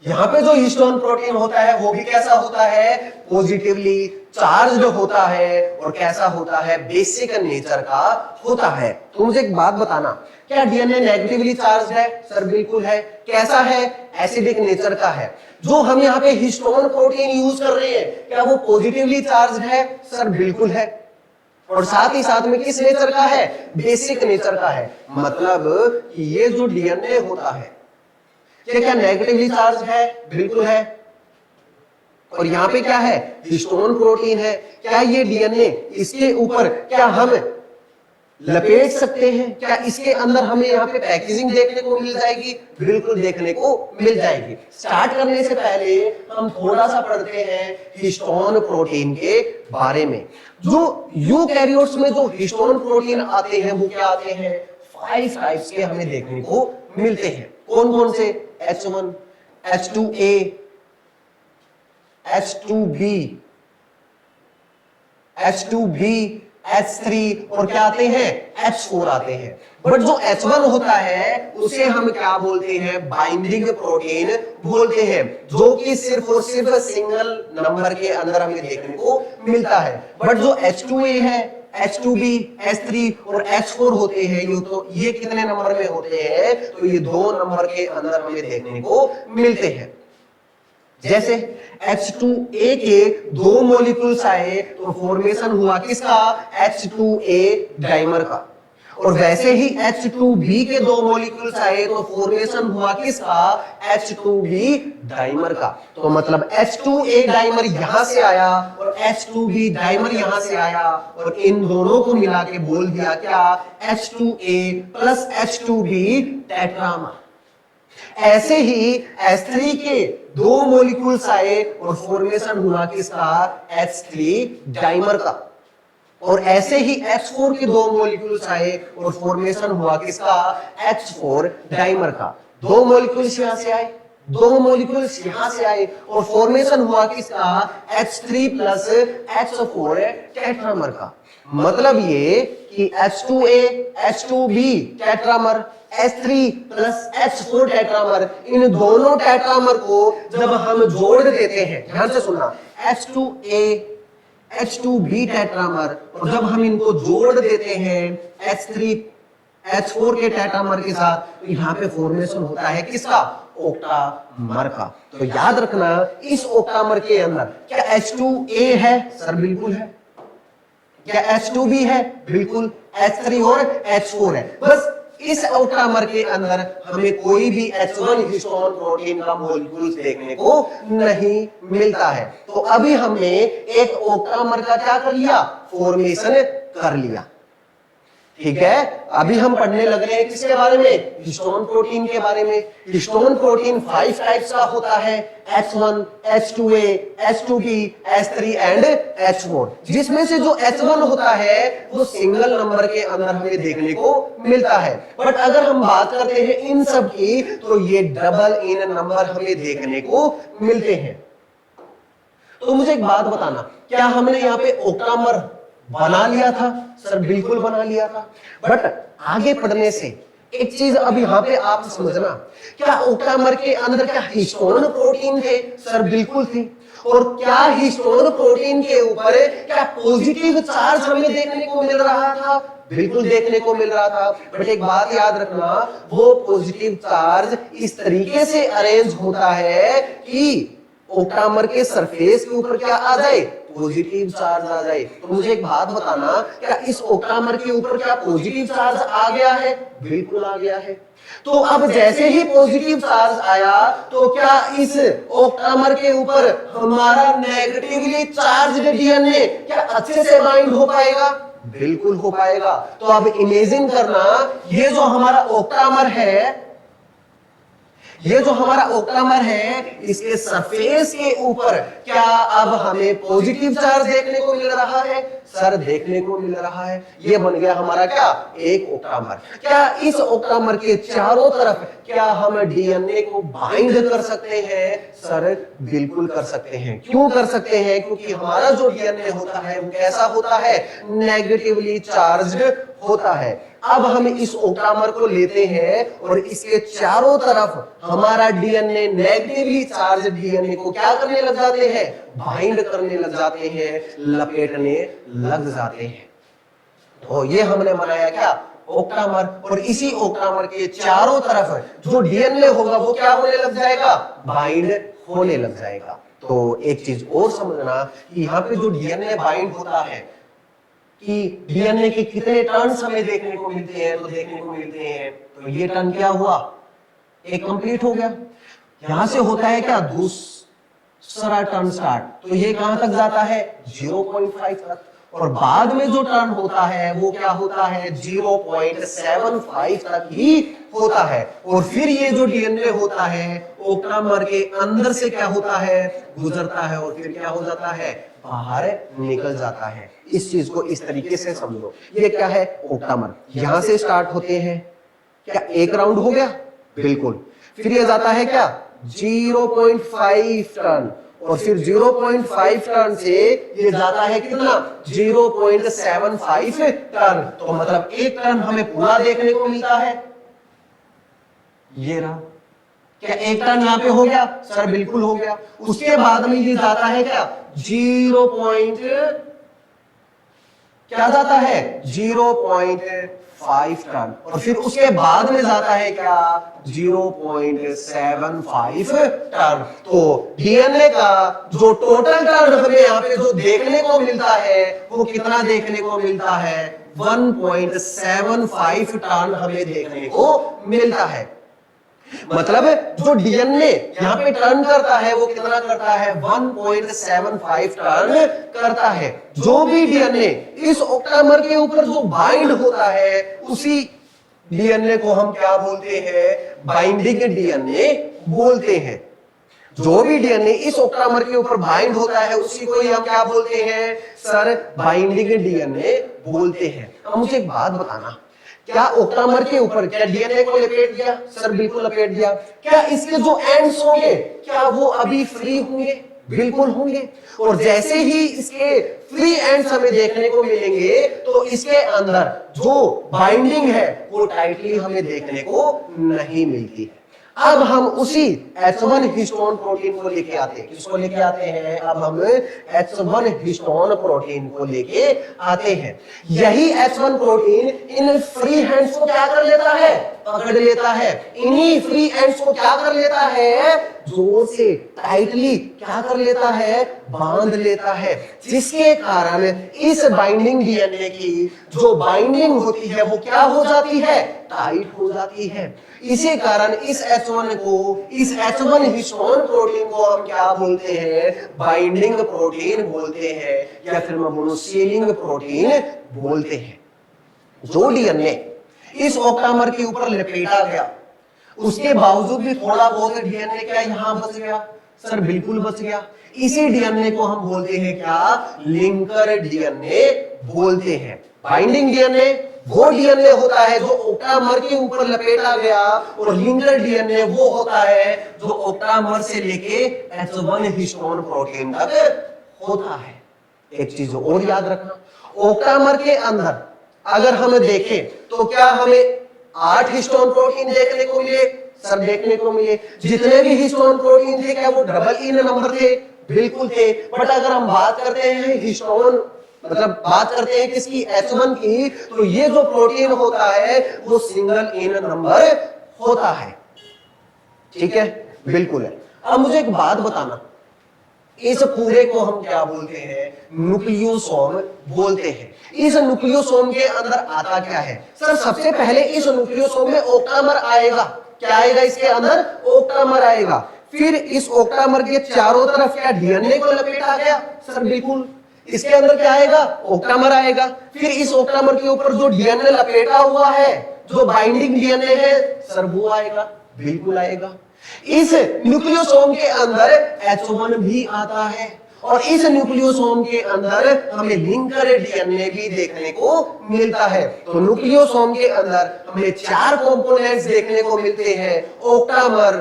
यहां पे जो हिस्टोन प्रोटीन होता है वो भी कैसा होता है, पॉजिटिवली चार्ज्ड होता है और कैसा होता है, बेसिक नेचर का होता है। तो मुझे एक बात बताना, क्या डीएनए नेगेटिवली चार्ज्ड है? सर बिल्कुल है। कैसा है, एसिडिक नेचर का है। जो हम यहाँ पे हिस्टोन प्रोटीन यूज कर रहे हैं क्या वो पॉजिटिवली चार्ज्ड है? सर बिल्कुल है। और साथ ही साथ में किस नेचर का है, बेसिक नेचर का है। मतलब ये जो डीएनए होता है ये क्या नेगेटिवली चार्ज है? बिल्कुल है। और यहाँ पे क्या है, हिस्टोन प्रोटीन है। क्या ये डीएनए इसके ऊपर क्या हम लपेट सकते हैं? क्या इसके अंदर हमें यहाँ पे पैकेजिंग देखने को मिल जाएगी? बिल्कुल देखने को मिल जाएगी। स्टार्ट करने से पहले हम थोड़ा सा पढ़ते हैं हिस्टोन प्रोटीन के बारे में। जो यूकैरियोट्स में जो हिस्टोन प्रोटीन आते हैं वो क्या आते हैं, 5 टाइप्स के हमें देखने को मिलते हैं। कौन कौन से, H1, H2A, H2B, H2B, H3 और क्या आते हैं, H4 आते हैं। बट जो H1 होता है उसे हम क्या बोलते हैं, बाइंडिंग प्रोटीन बोलते हैं, जो कि सिर्फ और सिर्फ सिंगल नंबर के अंदर हमें देखने को मिलता है। बट जो H2A है, H2B, H3 और H4 होते हैं, ये कितने नंबर में होते हैं, तो ये 2 नंबर के अंदर हमें देखने को मिलते हैं। जैसे H2A के 2 मॉलिक्यूल्स आए तो फॉर्मेशन हुआ किसका, H2A डाइमर का। और वैसे ही H2B के 2 मॉलिक्यूल्स आए तो फॉर्मेशन हुआ किसका, H2B डाइमर का। तो मतलब H2A डाइमर यहां से आया और H2B डाइमर यहां से आया और इन दोनों को मिला के बोल दिया क्या, H2A प्लस H2B टेट्रामर। ऐसे ही H3 के 2 मॉलिक्यूल्स आए और फॉर्मेशन हुआ किसका, H3 डाइमर का। और ऐसे ही H4 के 2 मॉलिक्यूल्स आए और फॉर्मेशन हुआ किसका, H4 डाइमर का। 2 मॉलिक्यूल्स यहां से आए, 2 मॉलिक्यूल्स यहां से आए और फॉर्मेशन हुआ किसका, H3 प्लस H4 टेट्रामर का। मतलब ये कि H2A, H2B tetramer, H3 plus H4 tetramer, इन दोनों टेट्रामर को जब हम जोड़ देते हैं, ध्यान से सुनना, H2A, H2B टेट्रामर, और जब हम इनको जोड़ देते हैं H3, H4 के टेट्रामर के साथ, तो यहाँ पे फॉर्मेशन होता है किसका, ओक्टामर का। तो याद रखना, इस ओक्टामर के अंदर क्या H2A है, सर बिल्कुल है। क्या H2B है, बिल्कुल। H3 और H4 है। बस इस ओक्टामर के अंदर हमें कोई भी H1 हिस्टोन प्रोटीन का मॉलिक्यूल देखने को नहीं मिलता है। तो अभी हमने एक ओक्टामर का क्या कर लिया, फॉर्मेशन कर लिया। ठीक है, अभी हम पढ़ने लग रहे हैं किसके बारे में, हिस्टोन प्रोटीन के बारे में। हिस्टोन प्रोटीन 5 टाइप्स का होता है, H1, H2A, H2B, H3 and H4, जिसमें से जो H1 होता है वो सिंगल नंबर के अंदर हमें देखने को मिलता है। बट अगर हम बात करते हैं इन सब की, तो ये डबल इन नंबर हमें देखने को मिलते हैं। तो मुझे एक बात बताना, क्या हमने यहाँ पे ओक्टामर बना लिया था, सर बिल्कुल बना लिया था। बट आगे पढ़ने से एक चीज अब यहाँ पे आप समझना, क्या ओक्टामर के अंदर क्या हिस्टोन प्रोटीन थे, सर बिल्कुल थे। और क्या हिस्टोन प्रोटीन के ऊपर क्या पॉजिटिव चार्ज हमें देखने को मिल रहा था, बिल्कुल देखने को मिल रहा था। बट एक बात याद रखना, वो पॉजिटिव चार्ज इस तरीके से अरेंज होता है कि ओक्टामर के सरफेस के ऊपर क्या आ जाए, पॉजिटिव चार्ज आ जाए। तो मुझे एक बात बताना, क्या इस ओक्टामर के ऊपर क्या पॉजिटिव चार्ज आ गया है, बिल्कुल आ गया है। तो अब जैसे ही पॉजिटिव चार्ज आया, तो क्या इस ओक्टामर के ऊपर हमारा नेगेटिवली चार्ज्ड डीएनए क्या अच्छे से बाइंड हो पाएगा, बिल्कुल हो पाएगा। तो अब इमेजिन करना, ये जो हमारा ओक्टामर है, ये जो हमारा ओक्टामर है, इसके सरफेस के ऊपर क्या अब हमें पॉजिटिव चार्ज देखने को मिल रहा है, सर देखने को मिल रहा है। ये बन गया हमारा क्या, एक ओक्टामर। क्या इस ओक्टामर के चारों तरफ क्या हम डीएनए को बाइंड कर सकते हैं, सर बिल्कुल कर सकते हैं। क्यों कर सकते हैं, क्योंकि हमारा जो डीएनए होता है वो कैसा होता है, नेगेटिवली चार्ज्ड होता है। अब हम इस ओक्टामर को लेते हैं और इसके चारों तरफ हमारा डीएनए, नेगेटिवली चार्ज डीएनए को क्या करने लग जाते हैं, बाइंड करने लग जाते हैं, लपेटने लग जाते हैं। तो ये हमने बनाया क्या, ओक्टामर। और इसी ओक्टामर के चारों तरफ जो डीएनए होगा वो क्या होने लग जाएगा, बाइंड होने लग जाएगा। तो एक चीज और समझना कि यहाँ पे जो डीएनए बाइंड होता है, कि डीएनए के कितने टर्न्स हमें देखने को मिलते हैं, तो देखने को मिलते हैं, तो ये टर्न क्या हुआ, एक कंप्लीट हो गया। यहां से होता है क्या, दूसरा टर्न स्टार्ट, तो ये कहां तक जाता है, 0.5 तक। और बाद में जो टर्न होता है वो क्या होता है, 0.75 तक ही होता है। और फिर ये जो डीएनए होता है ओक्टामर के अंदर से क्या होता है, गुजरता है और फिर क्या हो जाता है, बाहर निकल जाता है। इस चीज को इस तरीके से समझो, ये क्या है, ओक्टामर। यहां से स्टार्ट होते हैं, क्या एक राउंड हो गया, बिल्कुल। फिर ये जाता है क्या, 0.5 टर्न, और फिर 0.5 टर्न से ये जाता है कितना 0.75 टर्न। तो मतलब एक टर्न हमें पूरा देखने को मिलता है। ये रहा, क्या एक टर्न यहां पे हो गया? सर बिल्कुल हो गया। उसके बाद में ये जाता है क्या 0. क्या जाता है 0.5 टन, और फिर उसके बाद में जाता है क्या 0.75 टन। तो डीएनए का जो टोटल टर्न हमें यहाँ पे जो देखने को मिलता है वो कितना देखने को मिलता है 1.75 टन हमें देखने को मिलता है। मतलब जो डीएनए यहाँ पे टर्न करता है वो कितना करता है 1.75 टर्न करता है। जो भी डीएनए इस ऑक्टामर के ऊपर जो बाइंड होता है उसी डीएनए को हम क्या बोलते हैं बाइंडिंग डीएनए बोलते हैं। जो भी डीएनए इस ऑक्टामर के ऊपर बाइंड होता है उसी को हम क्या बोलते हैं सर बाइंडिंग डीएनए बोलते हैं। अब मुझे एक बात बताना, क्या ऑक्टामर के ऊपर क्या डीएनए को लपेट दिया? सर बिल्कुल लपेट दिया। क्या इसके जो एंड्स होंगे क्या वो अभी फ्री होंगे? बिल्कुल होंगे। और जैसे ही इसके फ्री एंड्स हमें देखने को मिलेंगे तो इसके अंदर जो बाइंडिंग है वो टाइटली हमें देखने को नहीं मिलती है। अब हम उसी H1 हिस्टोन प्रोटीन को लेके आते हैं। किसको लेके आते हैं? अब हम H1 हिस्टोन प्रोटीन को लेके आते हैं। यही H1 protein in free hands को क्या कर लेता है? पकड़ लेता है। इन्हीं फ्री हैंड्स को क्या कर लेता है? जोर से टाइटली क्या कर लेता है? बांध लेता है, जिसके कारण इस बाइंडिंग डीएनए की जो बाइंडिंग होती है वो क्या हो जाती है? टाइट हो जाती है। इसी कारण इस H1 हिस्टोन प्रोटीन को हम क्या बोलते हैं? बाइंडिंग प्रोटीन बोलते हैं, या फिर मैं बोलूं सीलिंग प्रोटीन बोलते हैं। जो डीएनए इस ऑक्टामर के ऊपर लपेटा गया उसके बावजूद भी थोड़ा बहुत डीएनए क्या यहां बच गया? सर बिल्कुल बच गया। इसी डीएनए को हम बोलते हैं क्या? लिंकर डीएनए बोलते हैं। बाइंडिंग डीएनए वो डीएनए होता है जो ऑक्टामर के ऊपर लपेटा गया, और लिंकर डीएनए वो होता है जो ऑक्टामर से लेके H1 हिस्टोन प्रोटीन तक होता है। एक चीज और याद रखना, ऑक्टामर के अंदर अगर हम देखें तो क्या हमें 8 हिस्टोन प्रोटीन देखने को मिले? सर देखने को मिले। जितने भी हिस्टोन प्रोटीन थे क्या वो डबल इन नंबर थे? बिल्कुल थे। बट अगर हम बात करते हैं हिस्टोन मतलब बात करते हैं किसकी? H1 की, तो ये जो प्रोटीन होता है वो सिंगल इन नंबर होता है। ठीक है, बिल्कुल है। अब मुझे एक बात बताना, इस पूरे को हम क्या बोलते हैं? न्यूक्लियोसोम बोलते हैं। इस न्यूक्लियोसोम के अंदर आता क्या है? सर सबसे पहले इस न्यूक्लियोसोम में ऑक्टामर आएगा। क्या आएगा इसके अंदर? ऑक्टामर आएगा। फिर इस ऑक्टामर के चारों तरफ क्या डीएनए को लपेटा गया? सर बिल्कुल। इसके अंदर क्या आएगा? ऑक्टामर आएगा। फिर इस ऑक्टामर के ऊपर जो डीएनए लपेटा हुआ है, जो बाइंडिंग डीएनए है, सर वो आएगा। बिल्कुल आएगा। इस न्यूक्लियोसोम के अंदर H1 भी आता है, और इस न्यूक्लियोसोम के अंदर हमें लिंकर डीएनए भी देखने को मिलता है। तो न्यूक्लियोसोम के अंदर हमें 4 कंपोनेंट्स देखने को मिलते हैं: octamer,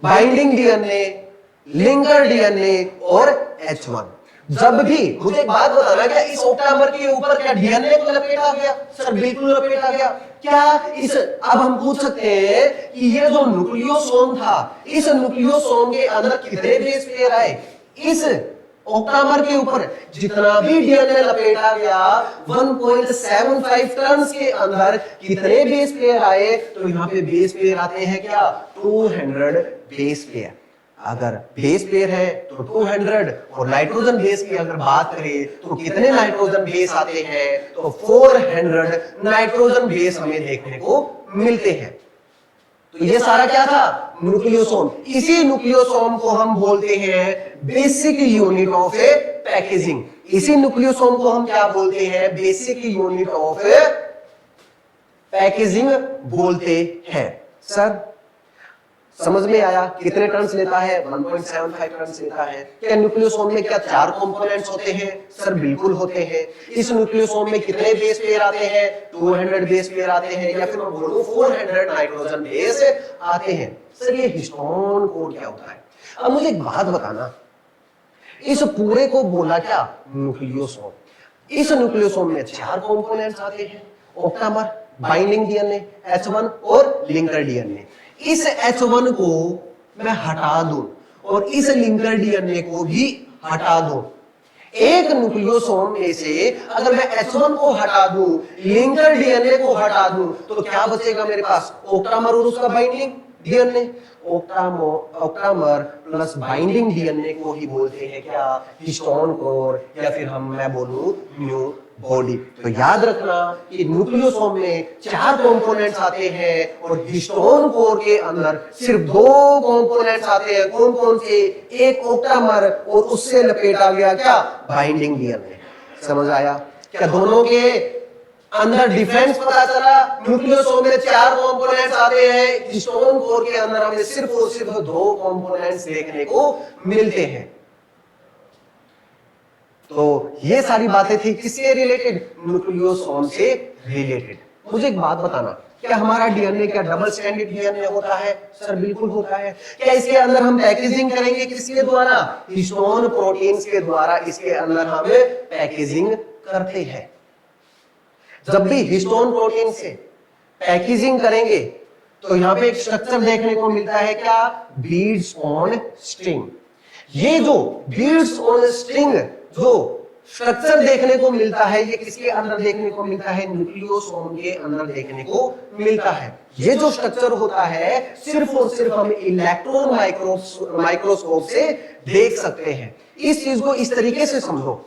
binding DNA, linker DNA और H1। जब भी मुझे एक बात बताना, क्या इस ऑक्टामर के ऊपर क्या डीएनए को लपेटा गया? सर बिल्कुल लपेटा गया। क्या इस अब हम पूछ सकते हैं कि ये जो न्यूक्लियोसोम था, इस न्यूक्लियोसोम के अंदर कितने बेस पेयर आए? इस ऑक्टामर के ऊपर जितना भी डीएनए लपेटा गया 1.75 टन के अंदर कितने बेस पेयर आए? तो यहाँ पे बेस पेयर आते हैं क्या? 200 बेस पेयर। अगर बेस पेयर है तो 200, और नाइट्रोजन बेस की अगर बात करें तो कितने नाइट्रोजन बेस आते हैं? तो 400 नाइट्रोजन बेस हमें देखने को मिलते हैं। तो ये सारा क्या था? न्यूक्लियोसोम। इसी न्यूक्लियोसोम को हम बोलते हैं बेसिक यूनिट ऑफ पैकेजिंग। इसी न्यूक्लियोसोम को हम क्या बोलते हैं? बेसिक यूनिट ऑफ पैकेजिंग बोलते हैं। सर समझ में आया कितने टर्न्स लेता है? 1.75 टर्न्स लेता है। क्या न्यूक्लियोसोम में क्या 4 कंपोनेंट्स होते हैं? सर बिल्कुल होते हैं। इस न्यूक्लियोसोम में कितने बेस पेयर आते हैं? 200 बेस पेयर आते हैं, या फिर मैं बोलूं 400 नाइट्रोजन बेस आते हैं। सर ये हिस्टोन कोड क्या होता है? अब मुझे एक बात बताना, इस पूरे को बोला क्या? न्यूक्लियोसोम। इस न्यूक्लियोसोम में 4 कंपोनेंट्स आते हैं, ओक्टामर, बाइंडिंग डीएनए, H1 और लिंकर डीएनए। इस H1 को मैं हटा दूं और इस लिंकर डीएनए को भी हटा दूं। एक न्यूक्लियोसोम में से अगर मैं H1 को हटा दूं, लिंकर डीएनए को हटा दूं, तो क्या बचेगा मेरे पास? ओक्टामर और उसका binding DNA. Octamer plus binding DNA को ही बोलते हैं क्या? हिस्टोन कोर, या फिर मैं बोलूं न्यू बॉडी। तो याद रखना कि न्यूक्लियोसोम में 4 कंपोनेंट्स आते हैं और हिस्टोन कोर के अंदर सिर्फ 2 कंपोनेंट्स आते हैं। कौन कौन से? एक ओक्टामर और उससे लपेटा गया क्या? Binding DNA. समझ आया? क्या दोनों के अंदर डिफरेंस पता चला? न्यूक्लियोसोम में 4 कंपोनेंट्स आते हैं, हिस्टोन कोर के अंदर हमें सिर्फ और सिर्फ 2 कंपोनेंट्स देखने को मिलते हैं। तो ये सारी बातें थी किससे रिलेटेड? न्यूक्लियोसोम से रिलेटेड। मुझे एक बात बताना, क्या हमारा डीएनए क्या डबल स्ट्रैंडेड डीएनए होता है? सर बिल्कुल होता है। क्या इसके अंदर हम पैकेजिंग करेंगे किसके द्वारा? हिस्टोन प्रोटीन्स के द्वारा इसके अंदर हम पैकेजिंग करते हैं। जब भी हिस्टोन प्रोटीन से पैकेजिंग करेंगे तो यहाँ पे एक स्ट्रक्चर देखने को मिलता है क्या? Beads on string. ये जो बीड्स ऑन स्ट्रिंग जो स्ट्रक्चर देखने को मिलता है, ये किसके अंदर देखने को मिलता है? न्यूक्लियोसोम के अंदर देखने को मिलता है। ये जो स्ट्रक्चर होता है सिर्फ और सिर्फ हम इलेक्ट्रॉन माइक्रोस्कोप से देख सकते हैं। इस चीज को इस तरीके से समझो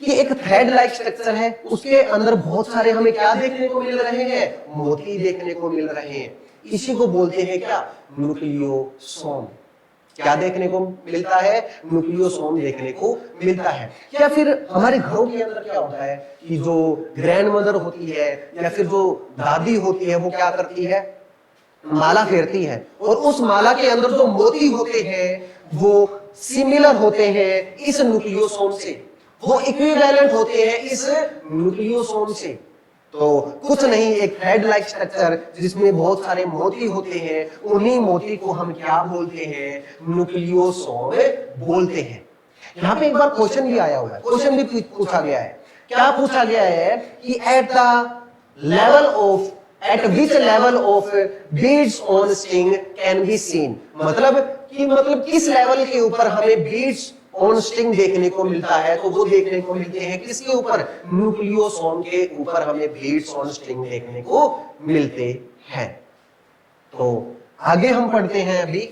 कि एक थ्रेड लाइक स्ट्रक्चर है, उसके अंदर बहुत सारे हमें क्या देखने को मिल रहे हैं? मोती देखने को मिल रहे हैं। इसी को बोलते हैं क्या? न्यूक्लियोसोम। क्या देखने को मिलता है? न्यूक्लियोसोम देखने को मिलता है। या फिर हमारे घरों के अंदर क्या होता है कि जो ग्रैंड मदर होती है या फिर जो दादी होती है, वो क्या करती है? माला फेरती है, और उस माला के अंदर जो मोती होते हैं वो सिमिलर होते हैं इस न्यूक्लियोसोम से, वो इक्विवेलेंट होते हैं इस न्यूक्लियोसोम से। तो कुछ नहीं, एक थ्रेड लाइक स्ट्रक्चर जिसमें बहुत सारे मोती होते हैं, उन्हीं मोती को हम क्या बोलते हैं? न्यूक्लियोसोम बोलते हैं। यहाँ पे एक बार क्वेश्चन भी आया हुआ है, क्वेश्चन भी पूछा गया है। क्या पूछा गया है कि at which level of beads on string can be seen? मतलब किस लेवल के ऊपर हमें बीड्स ऑन स्ट्रिंग देखने को मिलता है? तो वो देखने को मिलते हैं किसके ऊपर? न्यूक्लियोसोम के ऊपर हमें बीड्स ऑन स्ट्रिंग देखने को मिलते हैं। तो आगे हम पढ़ते हैं, अभी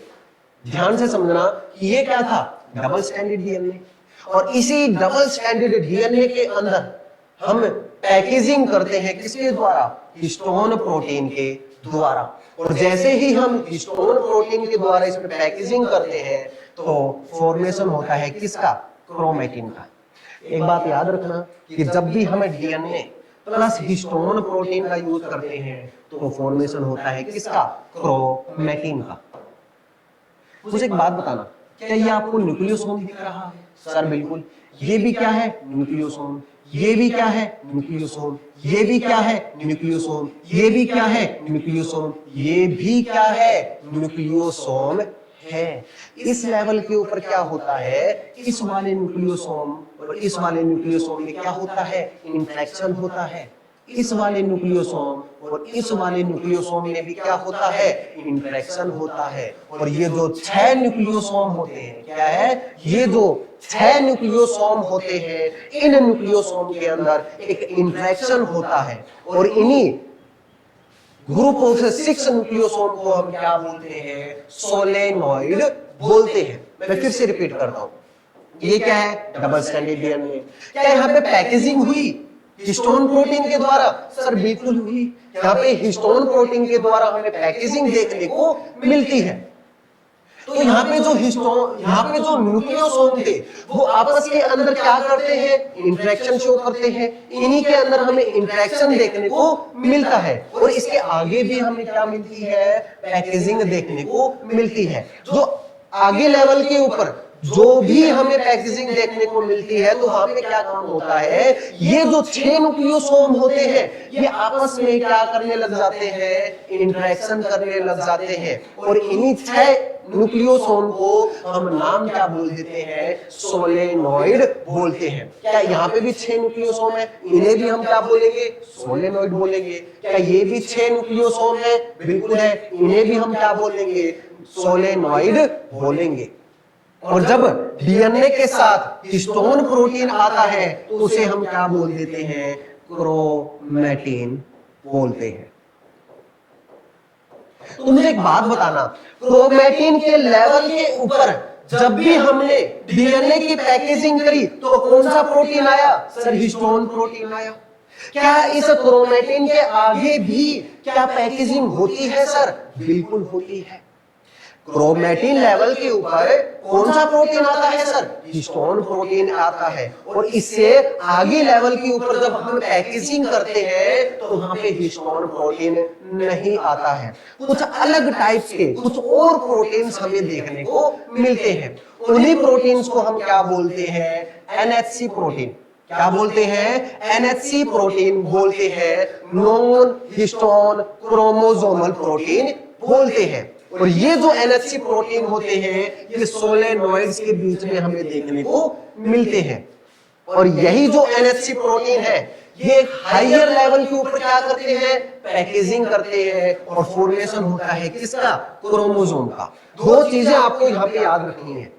ध्यान से समझना कि ये क्या था? Double stranded DNA. और इसी डबल स्ट्रैंडेड डीएनए के अंदर हम पैकेजिंग करते हैं किसके द्वारा? हिस्टोन प्रोटीन के द्वारा। और जैसे ही हम हिस्टोन प्रोटीन के द्वारा इसमें पैकेजिंग करते हैं तो फॉर्मेशन होता है किसका? क्रोमेटिन का। एक बात याद रखना कि जब भी हमें डीएनए प्लस हिस्टोन प्रोटीन का यूज करते हैं तो फॉर्मेशन होता है किसका? क्रोमेटिन का। मुझे एक बात बताना, क्या ये आपको न्यूक्लियोसोम दिख रहा है? सर बिल्कुल। ये भी क्या है? न्यूक्लियोसोम। ये भी क्या है? न्यूक्लियोसोम। ये भी क्या है? न्यूक्लियोसोम। ये भी क्या है? न्यूक्लियोसोम। ये भी क्या है? न्यूक्लियोसोम है। इस लेवल के ऊपर क्या होता है? इस वाले न्यूक्लियोसोम और इस वाले न्यूक्लियोसोम में क्या होता है? इंटरेक्शन होता है। इस वाले न्यूक्लियोसोम और इस वाले न्यूक्लियोसोम में भी क्या होता है? इंटरेक्शन होता है। और ये जो 6 न्यूक्लियोसोम होते हैं, क्या है? ये जो 6 न्यूक्लियोसोम होते हैं, इन न्यूक्लियोसोम के अंदर एक इंटरेक्शन होता है। और इन्हीं ग्रुप ऑफ 6 न्यूक्लियोसोम को हम क्या बोलते हैं? सोलेनॉइड बोलते हैं। मैं फिर से रिपीट करता हूं, ये क्या है? Double stranded DNA. क्या यहाँ पे पैकेजिंग हुई हिस्टोन प्रोटीन के द्वारा? सर बिल्कुल हुई। यहाँ पे हिस्टोन प्रोटीन के द्वारा हमें पैकेजिंग देखने को मिलती है। तो यहाँ पे जो न्यूक्लियोसोम थे वो आपस के अंदर क्या करते हैं? इंटरेक्शन शो करते हैं। इन्हीं के अंदर हमें इंटरेक्शन देखने को मिलता है। और इसके आगे भी हमें क्या मिलती है? पैकेजिंग देखने को मिलती है। जो आगे लेवल के ऊपर जो भी हमें पैकेजिंग देखने को मिलती है तो वहां पे क्या काम होता है, ये जो 6 न्यूक्लियोसोम होते हैं ये आपस में क्या करने लग जाते हैं, इंटरेक्शन करने लग जाते हैं। और इन्हीं 6 न्यूक्लियोसोम को हम नाम क्या बोल देते हैं, सोलेनॉइड बोलते हैं। क्या यहाँ पे भी 6 न्यूक्लियोसोम है, इन्हें भी हम क्या बोलेंगे, सोलेनॉइड बोलेंगे। क्या ये भी 6 न्यूक्लियोसोम है, बिल्कुल है, इन्हें भी हम क्या बोलेंगे, सोलेनॉइड बोलेंगे। और जब डीएनए के साथ हिस्टोन प्रोटीन आता है तो उसे हम क्या बोल देते हैं, क्रोमैटिन बोलते हैं। तो मुझे एक बात बताना, क्रोमैटिन के लेवल के ऊपर जब भी हमने डीएनए की पैकेजिंग करी तो कौन सा प्रोटीन आया, सर हिस्टोन प्रोटीन आया। क्या इस क्रोमैटिन के आगे भी क्या पैकेजिंग होती है, सर बिल्कुल होती है। क्रोमैटिन लेवल के ऊपर कौन सा प्रोटीन आता है, सर हिस्टोन प्रोटीन आता है। और इससे आगे लेवल के ऊपर जब हम पैकेजिंग करते हैं तो वहां पे हिस्टोन प्रोटीन नहीं आता है। कुछ अलग टाइप्स के कुछ और प्रोटीन्स हमें देखने को मिलते हैं। उन्हीं प्रोटीन्स को हम क्या बोलते हैं, एनएचसी प्रोटीन। क्या बोलते हैं, एनएचसी प्रोटीन बोलते हैं, नॉन हिस्टोन क्रोमोसोमल प्रोटीन बोलते हैं। और ये जो एनएचसी प्रोटीन होते हैं ये सोलेनॉइड्स के बीच में हमें देखने को मिलते हैं। और यही जो एनएचसी प्रोटीन है ये हायर लेवल के ऊपर क्या करते हैं, पैकेजिंग करते हैं और फॉर्मेशन होता है किसका, क्रोमोसोम का। दो चीजें आपको यहाँ पे याद रखनी है,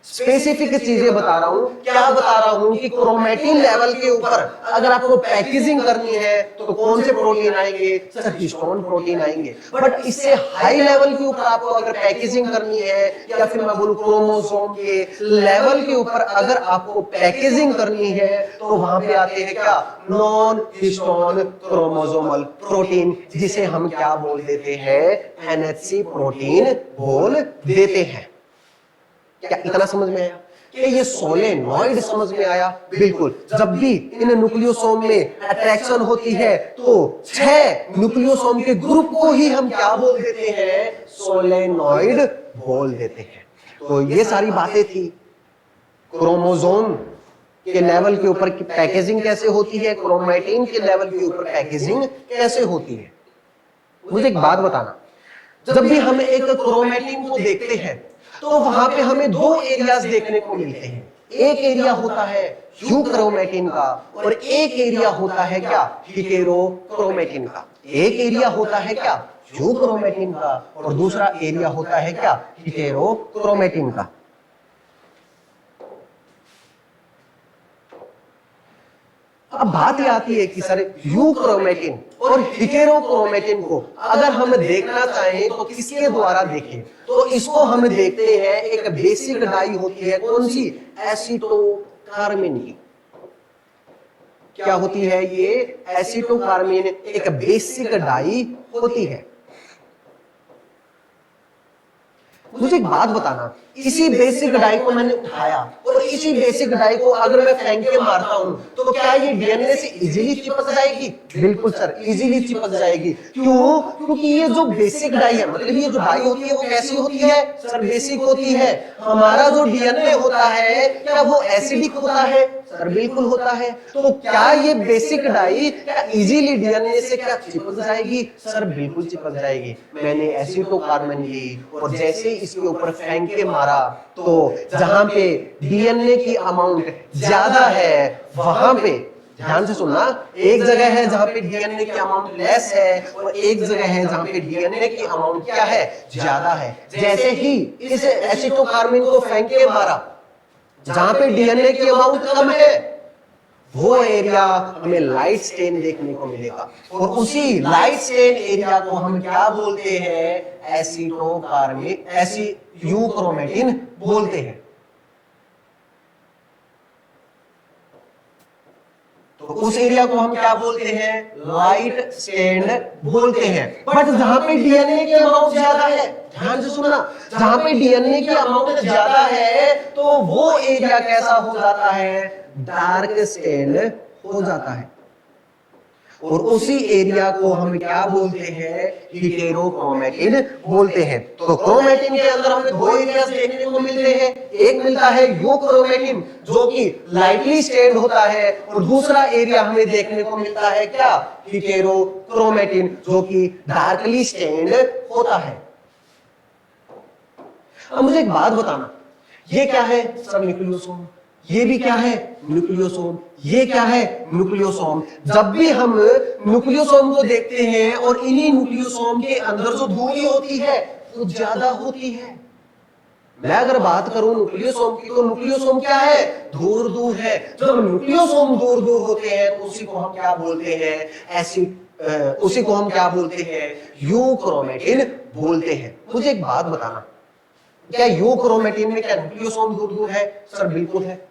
स्पेसिफिक चीजें बता रहा हूं। क्या बता रहा हूं कि क्रोमैटिन लेवल के ऊपर अगर आपको पैकेजिंग करनी है तो कौन से प्रोटीन आएंगे, सर हिस्टोन प्रोटीन आएंगे। बट इससे हाई लेवल के ऊपर आपको अगर पैकेजिंग करनी है या फिर मैं बोलूं क्रोमोसोम के लेवल के ऊपर अगर आपको पैकेजिंग करनी है तो वहां पे आते हैं क्या, नॉन हिस्टोन क्रोमोसोमल प्रोटीन, जिसे हम क्या बोल देते हैं, एनएचसी प्रोटीन बोल देते हैं। क्या इतना समझ में आया कि ये सोलेनॉइड समझ में आया, बिल्कुल। जब भी इन न्यूक्लियोसोम में अट्रैक्शन होती है तो 6 न्यूक्लियोसोम के ग्रुप को ही हम क्या बोल देते हैं, सोलेनॉइड बोल देते हैं। तो ये सारी बातें थी, क्रोमोसोम के लेवल के ऊपर पैकेजिंग कैसे होती है, क्रोमैटिन के लेवल के ऊपर पैकेजिंग कैसे होती है। मुझे एक बात बताना, जब भी हम एक क्रोमैटिन को देखते हैं तो वहां पे हमें 2 एरियाज देखने को मिलते हैं। एक एरिया होता है यूक्रोमैटिन का और एक एरिया होता है क्या, हेटेरोक्रोमैटिन का। एक एरिया होता है क्या, यूक्रोमैटिन का और दूसरा एरिया होता है क्या, हेटेरोक्रोमैटिन का। अब बात ये आती है कि सर यूक्रोमैटिन और हेटेरोक्रोमैटिन को अगर हम देखना चाहें तो किसके द्वारा देखें, तो इसको हम देखते हैं एक बेसिक डाई होती है, कौन सी, एसीटोकार्मिन की। क्या होती है ये, एसीटोकार्मिन एक बेसिक डाई होती है। मुझे एक बात बताना, इसी बेसिक डाई को मैंने उठाया और इसी बेसिक डाई को अगर मैं फेंक के मारता हूं तो क्या ये डीएनए से इजीली चिपक जाएगी, बिल्कुल सर इजीली चिपक जाएगी। क्यों, क्योंकि ये जो बेसिक डाई है, मतलब ये जो डाई होती है वो कैसी होती है, सर बेसिक होती है। हमारा जो डीएनए होता है क्या वो एसिडिक होता है, सर बिल्कुल होता है। तो क्या ये बेसिक डाई क्या इजीली डीएनए से क्या चिपक जाएगी, सर बिल्कुल चिपक जाएगी। मैंने एसीटोकार्बन ली और जैसे इसके ऊपर फेंक के मारा तो जहां पे डीएनए की अमाउंट ज्यादा है वहां पे, ध्यान से सुनना, एक जगह है जहां पे डीएनए की अमाउंट लेस है और एक जगह है जहां पे डीएनए की अमाउंट क्या है, ज्यादा है। जैसे ही इस एसीटोकार्बन को फेंक के मारा जहां पे डीएनए की अमाउंट कम है वो एरिया हमें लाइट स्टेन देखने को मिलेगा और उसी लाइट स्टेन एरिया को हम क्या बोलते हैं, एसीटोकार्मिक यूक्रोमैटिन बोलते हैं। तो उस एरिया को हम क्या बोलते हैं, लाइट स्टेन बोलते हैं। बट जहां पे डीएनए की अमाउंट ज्यादा है, ध्यान से सुनना, जहां पे डीएनए की अमाउंट ज्यादा है तो वो एरिया कैसा हो जाता है, डार्क स्टेन हो जाता है। और उसी एरिया को हम क्या बोलते हैं, हेटेरोक्रोमेटिन बोलते हैं। तो क्रोमेटिन के अंदर हमें दो एरियाज देखने को मिलते हैं, एक मिलता है यूक्रोमेटिन जो कि लाइटली स्टेन्ड होता है, और दूसरा एरिया हमें देखने को मिलता है क्या, हेटेरोक्रोमेटिन जो कि डार्कली स्टेन्ड होता है। अब मुझे एक बात बताना, ये क्या है सर, न्यूक्लियोसोम। ये भी क्या है, न्यूक्लियोसोम। ये क्या है, न्यूक्लियोसोम। जब भी हम न्यूक्लियोसोम को देखते हैं और इन्हीं न्यूक्लियोसोम के अंदर जो दूरी होती है वो ज्यादा होती है। मैं अगर बात करूं न्यूक्लियोसोम की, तो न्यूक्लियोसोम क्या है, दूर दूर है। जब न्यूक्लियोसोम दूर दूर होते हैं तो उसी को हम क्या बोलते हैं, उसी को हम क्या बोलते हैं, यूक्रोमेटिन बोलते हैं। मुझे एक बात बताना, क्या यूक्रोमेटिन में क्या न्यूक्लियोसोम दूर दूर है? सर बिल्कुल है।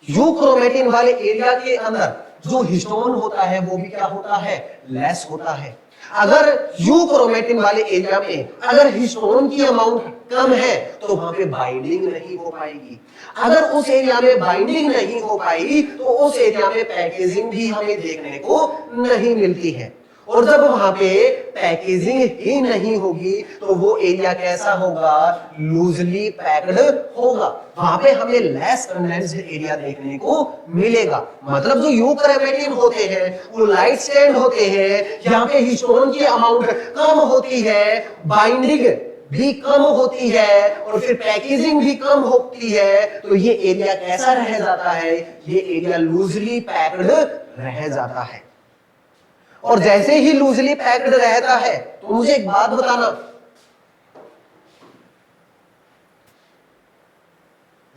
यूक्रोमेटिन वाले एरिया के अंदर जो हिस्टोन होता है वो भी क्या होता है, लेस होता है। अगर यूक्रोमेटिन वाले एरिया में अगर हिस्टोन की अमाउंट कम है तो वहां पे बाइंडिंग नहीं हो पाएगी। अगर उस एरिया में बाइंडिंग नहीं हो पाई तो उस एरिया में पैकेजिंग भी हमें देखने को नहीं मिलती है। और जब वहां पे पैकेजिंग ही नहीं होगी तो वो एरिया कैसा होगा, लूजली पैक्ड होगा। वहां पे हमें लेस कंडेंस्ड एरिया देखने को मिलेगा। मतलब जो यूक्रोमेटिन होते हैं वो लाइट स्टेन्ड होते हैं, यहाँ पे हिस्टोन की अमाउंट कम होती है, बाइंडिंग भी कम होती है और फिर पैकेजिंग भी कम होती है। तो ये एरिया कैसा रह जाता है, ये एरिया लूजली पैक्ड रह जाता है। और जैसे ही लूजली पैक्ड रहता है तो मुझे एक बात बताना,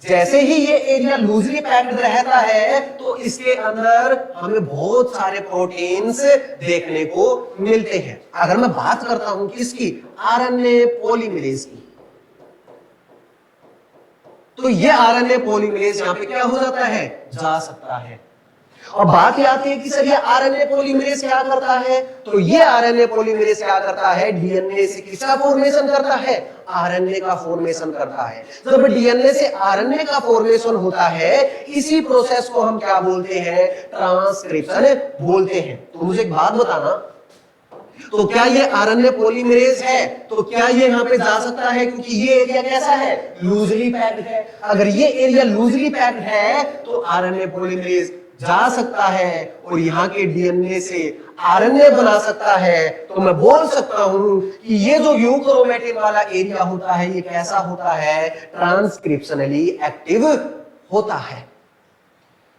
जैसे ही ये एरिया लूजली पैक्ड रहता है तो इसके अंदर हमें बहुत सारे प्रोटीन्स देखने को मिलते हैं। अगर मैं बात करता हूं किसकी, आरएनए पॉलीमरेज की, तो ये आरएनए पॉलीमरेज यहां पे क्या हो जाता है, जा सकता है। और बात ये आती है कि सर ये आरएनए पॉलीमरेज क्या करता है, तो ये आरएनए पॉलीमरेज क्या करता है, डीएनए से किसका फॉर्मेशन करता है, आरएनए का फॉर्मेशन करता है। जब डीएनए से आरएनए का फॉर्मेशन होता है, इसी प्रोसेस को हम क्या बोलते हैं, ट्रांसक्रिप्शन बोलते हैं। तो मुझे एक बात बताना, तो क्या ये आरएनए पॉलीमरेज है, तो क्या ये यहाँ पे जा सकता है, क्योंकि ये एरिया कैसा है, लूजली पैक्ड है। अगर ये एरिया लूजली पैक्ड है तो आरएनए पॉलीमरेज जा सकता है और यहाँ के डीएनए से आरएनए बना सकता है। तो मैं बोल सकता हूं कि ये जो यूक्रोमेटिन वाला एरिया होता है ये कैसा होता है, ट्रांसक्रिप्शनली एक्टिव होता है।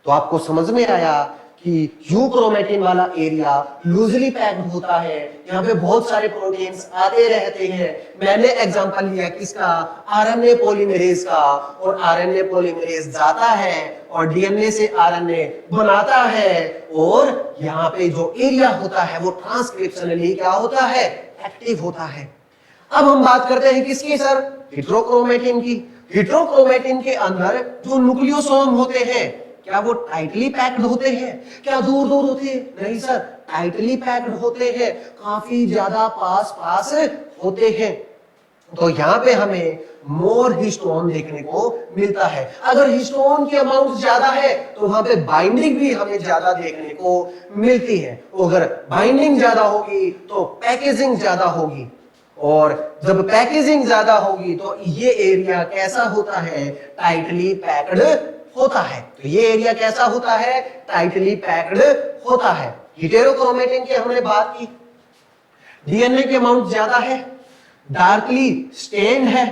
तो आपको समझ में आया कि यूक्रोमेटिन वाला एरिया लूजली पैक्ड होता है, यहाँ पे बहुत सारे प्रोटीन्स आते रहते हैं। मैंने एग्जांपल लिया किसका, आरएनए पॉलीमरेज का, और आरएनए पॉलीमरेज जाता है और डीएनए से आरएनए बनाता है, और यहाँ पे जो एरिया होता है वो ट्रांसक्रिप्शनली क्या होता है, एक्टिव होता है। अब हम बात करते हैं किसकी सर, हेटेरोक्रोमेटिन की। हेटेरोक्रोमेटिन के अंदर जो न्यूक्लियोसोम होते हैं क्या वो टाइटली पैक्ड होते हैं, क्या दूर दूर होते हैं, नहीं सर, टाइटली पैक्ड होते हैं, काफी ज्यादा पास पास होते हैं। तो यहाँ पे हमें मोर हिस्टोन देखने को मिलता है। अगर हिस्टोन की अमाउंट ज्यादा है तो वहां पे बाइंडिंग भी हमें ज्यादा देखने को मिलती है। तो अगर बाइंडिंग ज्यादा होगी तो पैकेजिंग ज्यादा होगी, और जब पैकेजिंग ज्यादा होगी तो ये एरिया कैसा होता है, टाइटली पैक्ड होता है। तो ये एरिया कैसा होता है, टाइटली पैक्ड होता है। हेटेरोक्रोमेटिन की हमने बात की, डीएनए की अमाउंट ज्यादा है, डार्कली स्टेन्ड है,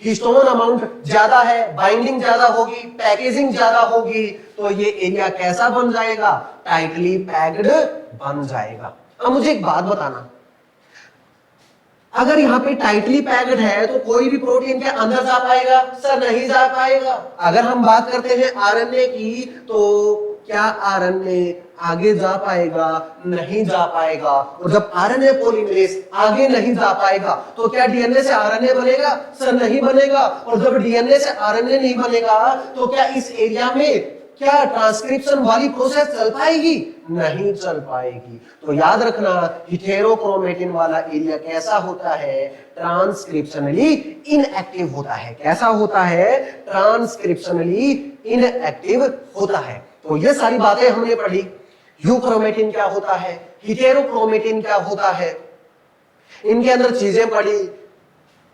हिस्टोन अमाउंट ज्यादा है, बाइंडिंग ज्यादा होगी, पैकेजिंग ज्यादा होगी, तो ये एरिया कैसा बन जाएगा, टाइटली पैक्ड बन जाएगा। अब मुझे एक बात बताना, अगर यहाँ पे टाइटली पैक्ड है तो कोई भी प्रोटीन के अंदर जा पाएगा, सर नहीं जा पाएगा। अगर हम बात करते हैं आरएनए की, तो क्या आरएनए आगे जा पाएगा, नहीं जा पाएगा। और जब आरएनए पॉलीमरेज आगे नहीं जा पाएगा तो क्या डीएनए से आरएनए बनेगा, सर नहीं बनेगा। और जब डीएनए से आरएनए नहीं बनेगा तो क्या इस एरिया में क्या ट्रांसक्रिप्शन वाली प्रोसेस चल पाएगी, नहीं चल पाएगी। तो याद रखना, हेटेरोक्रोमेटिन वाला एरिया कैसा होता है, ट्रांसक्रिप्शनली इनएक्टिव होता है। कैसा होता है, ट्रांसक्रिप्शनली इनएक्टिव होता है। तो ये सारी बातें हमने पढ़ी यूक्रोमेटिन क्या होता है, हेटेरोक्रोमेटिन क्या होता है, इनके अंदर चीजें पढ़ी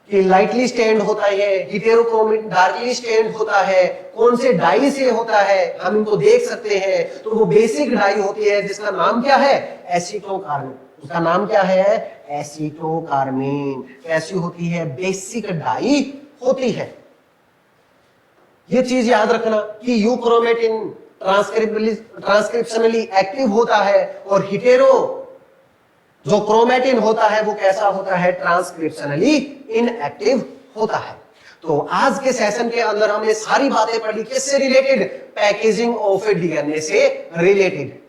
कि लाइटली स्टेन्ड होता है, हेटेरोक्रोमेटिन डार्कली स्टेन्ड होता है, कौन से डाई से होता है हम इनको देख सकते हैं। तो वो बेसिक डाई होती है जिसका नाम क्या है, एसीटोकार्मीन। उसका नाम क्या है, एसीटोकार्मीन। कैसी होती है, बेसिक डाई होती है। ये चीज याद रखना कि यूक्रोमेटिन ट्रांसक्रिप्शनली एक्टिव होता है और हेटेरो जो क्रोमेटिन होता है वो कैसा होता है, ट्रांसक्रिप्शनली इनएक्टिव होता है। तो आज के सेशन के अंदर हमने सारी बातें पढ़ी, किससे रिलेटेड, पैकेजिंग ऑफ डीएनए से रिलेटेड।